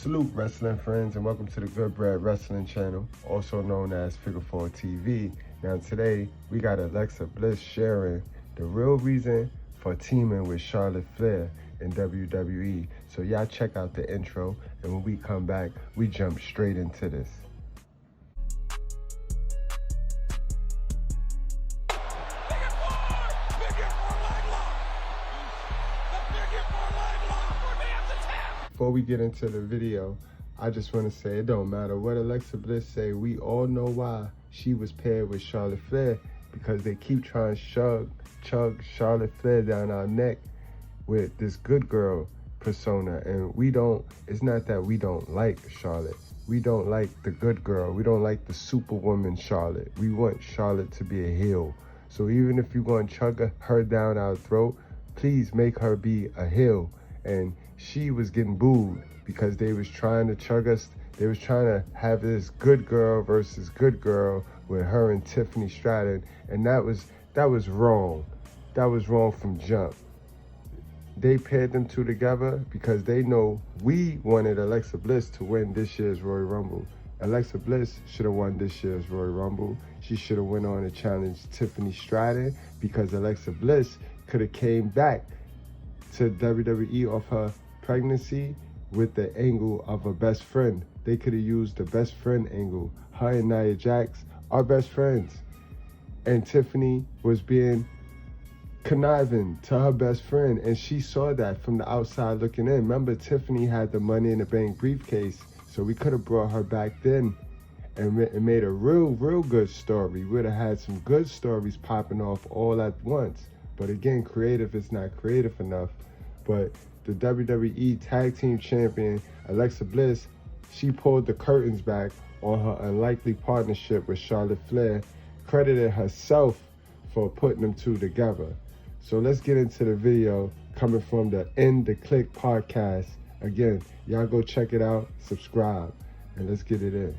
Salute wrestling friends and welcome to the Goodbread wrestling channel, also known as Figure 4 TV. Now today we got Alexa Bliss sharing the real reason for teaming with Charlotte Flair in WWE. So y'all check out the intro, and when we come back, we jump straight into this. Before we get into the video, I just want to say it don't matter what Alexa Bliss say, we all know why she was paired with Charlotte Flair, because they keep trying to chug Charlotte Flair down our neck with this good girl persona, and it's not that we don't like Charlotte. We don't like the good girl. We don't like the superwoman Charlotte. We want Charlotte to be a heel. So even if you're going to chug her down our throat, please make her be a heel. And she was getting booed because they was trying to chug us. They was trying to have this good girl versus good girl with her and Tiffany Stratton, and that was wrong. That was wrong from jump. They paired them two together because they know we wanted Alexa Bliss to win this year's Royal Rumble. Alexa Bliss should have won this year's Royal Rumble. She should have went on to challenge Tiffany Stratton, because Alexa Bliss could have came back to WWE off her pregnancy with the angle of a best friend. They could have used the best friend angle. Her and Nia Jax are best friends, and Tiffany was being conniving to her best friend, and she saw that from the outside looking in. Remember, Tiffany had the Money in the Bank briefcase, so we could have brought her back then and made a real good story. We would have had some good stories popping off all at once. But again, creative is not creative enough. But the WWE Tag Team Champion, Alexa Bliss, she pulled the curtains back on her unlikely partnership with Charlotte Flair, credited herself for putting them two together. So let's get into the video coming from the Kliq podcast. Again, y'all go check it out, subscribe, and let's get it in.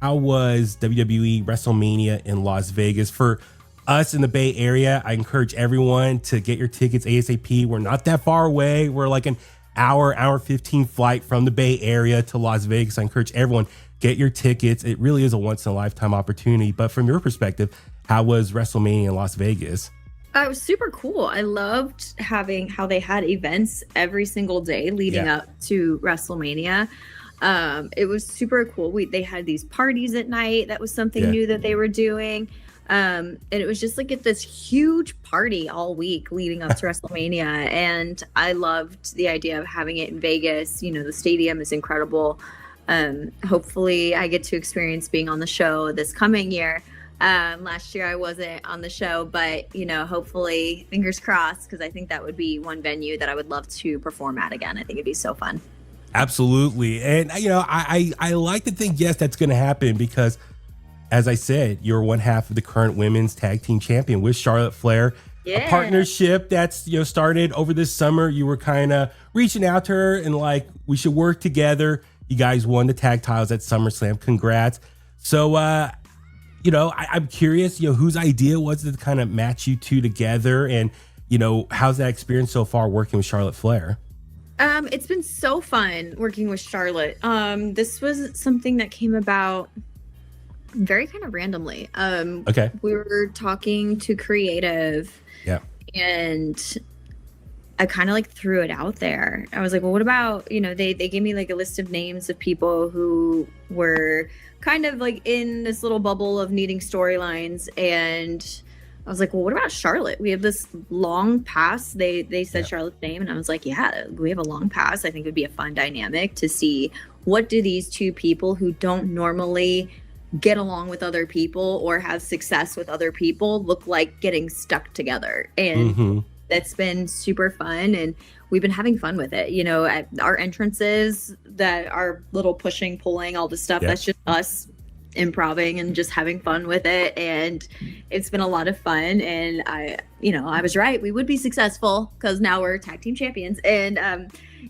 How was WWE WrestleMania in Las Vegas? For us in the Bay Area, I encourage everyone to get your tickets ASAP. We're not that far away. We're like an hour 15 flight from the Bay Area to Las Vegas. I encourage everyone, get your tickets. It really is a once in a lifetime opportunity. But from your perspective, how was WrestleMania in Las Vegas? It was super cool. I loved having how they had events every single day leading up to WrestleMania. It was super cool. They had these parties at night. That was something new that they were doing. And it was just like this huge party all week leading up to WrestleMania. And I loved the idea of having it in Vegas. You know, the stadium is incredible. Hopefully I get to experience being on the show this coming year. Last year I wasn't on the show, but you know, hopefully, fingers crossed, because I think that would be one venue that I would love to perform at again. I think it'd be so fun. Absolutely. And you know, I like to think, yes, that's going to happen, because as I said, you're one half of the current women's tag team champion with Charlotte Flair. A partnership that's, you know, started over this summer. You were kind of reaching out to her and like, we should work together. You guys won the tag titles at SummerSlam. Congrats. So, you know, I'm curious, you know, whose idea was it to kind of match you two together? And, you know, how's that experience so far working with Charlotte Flair? It's been so fun working with Charlotte. This was something that came about very kind of randomly. We were talking to creative, and I kind of like threw it out there. I was like, well, what about, you know, they gave me like a list of names of people who were kind of like in this little bubble of needing storylines, and I was like, well, what about Charlotte? We have this long pass. They said Charlotte's name, and I was like, yeah, we have a long pass. I think it would be a fun dynamic to see, what do these two people who don't normally get along with other people or have success with other people look like getting stuck together. And that's been super fun, and we've been having fun with it. You know, our entrances, that are little pushing, pulling, all the stuff, that's just us improving and just having fun with it. And it's been a lot of fun, and I was right, we would be successful because now we're tag team champions. And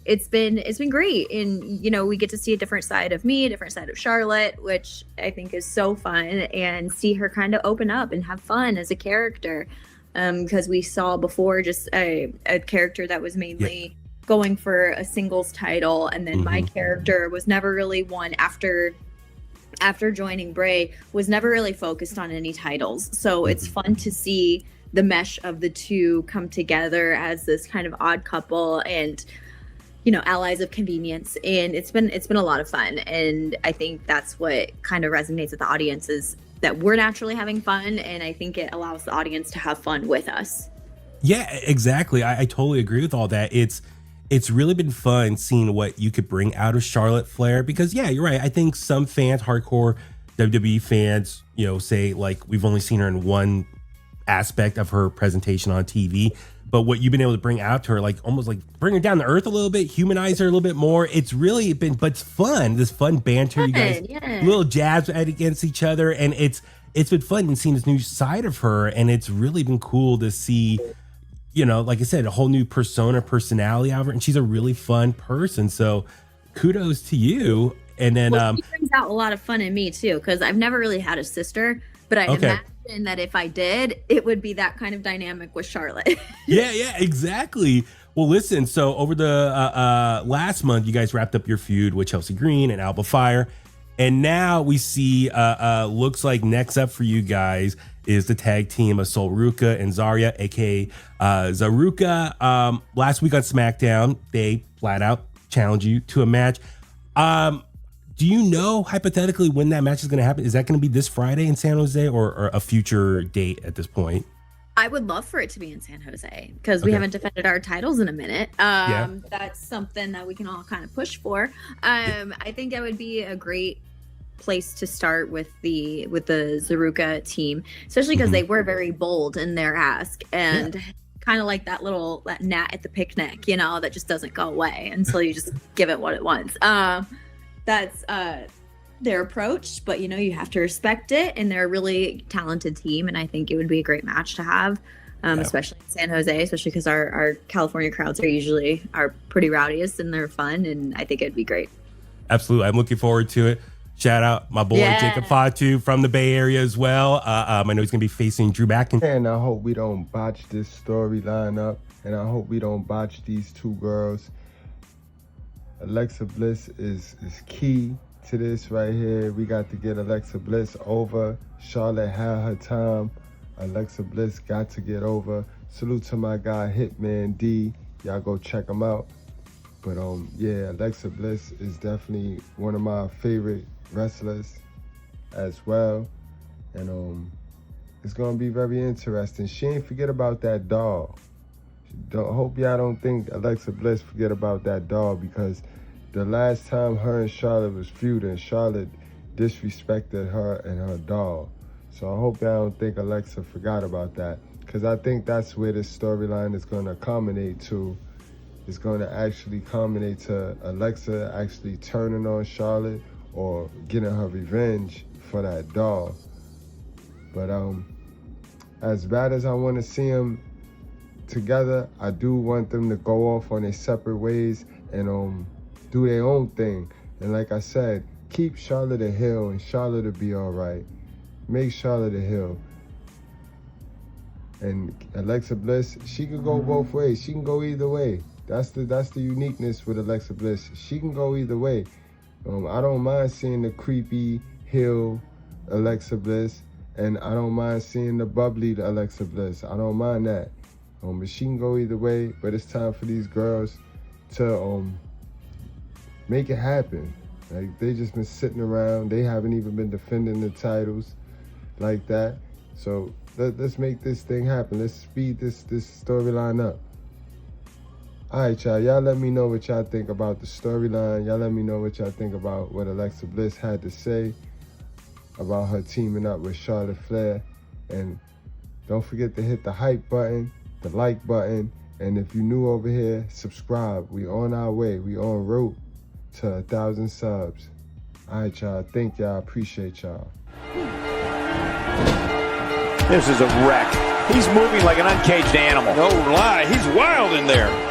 it's been great. And you know, we get to see a different side of me, a different side of Charlotte, which I think is so fun, and see her kind of open up and have fun as a character, because we saw before just a character that was mainly going for a singles title, and then my character was never really one after joining Bray, was never really focused on any titles. So it's fun to see the mesh of the two come together as this kind of odd couple and, you know, allies of convenience. And it's been a lot of fun. And I think that's what kind of resonates with the audience, is that we're naturally having fun. And I think it allows the audience to have fun with us. Yeah, exactly. I totally agree with all that. It's really been fun seeing what you could bring out of Charlotte Flair, because yeah, you're right. I think some fans, hardcore WWE fans, you know, say like we've only seen her in one aspect of her presentation on TV, but what you've been able to bring out to her, like almost like bring her down to earth a little bit, humanize her a little bit more. It's really been, but it's fun. This fun banter, you guys, little jabs against each other, and it's been fun and seeing this new side of her, and it's really been cool to see, you know, like I said, a whole new personality out of her, and she's a really fun person. So kudos to you. And then she brings out a lot of fun in me too, because I've never really had a sister, but I imagine that if I did, it would be that kind of dynamic with Charlotte. yeah, exactly. Well, listen, so over the last month, you guys wrapped up your feud with Chelsea Green and Alba Fire, and now we see looks like next up for you guys is the tag team of Sol Ruca and Zarya, aka Zaruka. Last week on SmackDown, they flat out challenged you to a match. Do you know hypothetically when that match is going to happen? Is that going to be this Friday in San Jose, or a future date at this point? I would love for it to be in San Jose, because we haven't defended our titles in a minute. That's something that we can all kind of push for. I think that would be a great place to start with the Zaruka team, especially because they were very bold in their ask, and kind of like that gnat at the picnic, you know, that just doesn't go away until you just give it what it wants. That's their approach, but you know, you have to respect it, and they're a really talented team, and I think it would be a great match to have, especially in San Jose, especially because our California crowds are pretty rowdiest, and they're fun, and I think it'd be great. Absolutely. I'm looking forward to it. Shout out my boy Jacob Fatu from the Bay Area as well. I know he's gonna be facing Drew McIntyre. And I hope we don't botch this storyline up, and I hope we don't botch these two girls. Alexa Bliss is key to this right here. We got to get Alexa Bliss over. Charlotte had her time. Alexa Bliss got to get over. Salute to my guy Hitman D. Y'all go check him out. But yeah, Alexa Bliss is definitely one of my favorite wrestlers as well. And it's gonna be very interesting. She ain't forget about that doll. Hope y'all don't think Alexa Bliss forget about that doll, because the last time her and Charlotte was feuding, Charlotte disrespected her and her doll. So I hope y'all don't think Alexa forgot about that, because I think that's where this storyline is going to culminate to. It's going to actually culminate to Alexa actually turning on Charlotte or getting her revenge for that doll. But as bad as I want to see them together, I do want them to go off on their separate ways and do their own thing. And like I said, keep Charlotte a heel, and Charlotte will be all right. Make Charlotte a heel. And Alexa Bliss, she can go both ways. She can go either way. That's the uniqueness with Alexa Bliss. She can go either way. I don't mind seeing the creepy heel Alexa Bliss, and I don't mind seeing the bubbly Alexa Bliss. I don't mind that. But she can go either way. But it's time for these girls to make it happen. Like, they just been sitting around. They haven't even been defending the titles like that. So let's make this thing happen. Let's speed this storyline up. All right, y'all. Y'all let me know what y'all think about the storyline. Y'all let me know what y'all think about what Alexa Bliss had to say about her teaming up with Charlotte Flair. And don't forget to hit the hype button, the like button, and if you're new over here, subscribe. We on our way. We on route to 1,000 subs. All right, y'all. Thank y'all. Appreciate y'all. This is a wreck. He's moving like an uncaged animal. No lie. He's wild in there.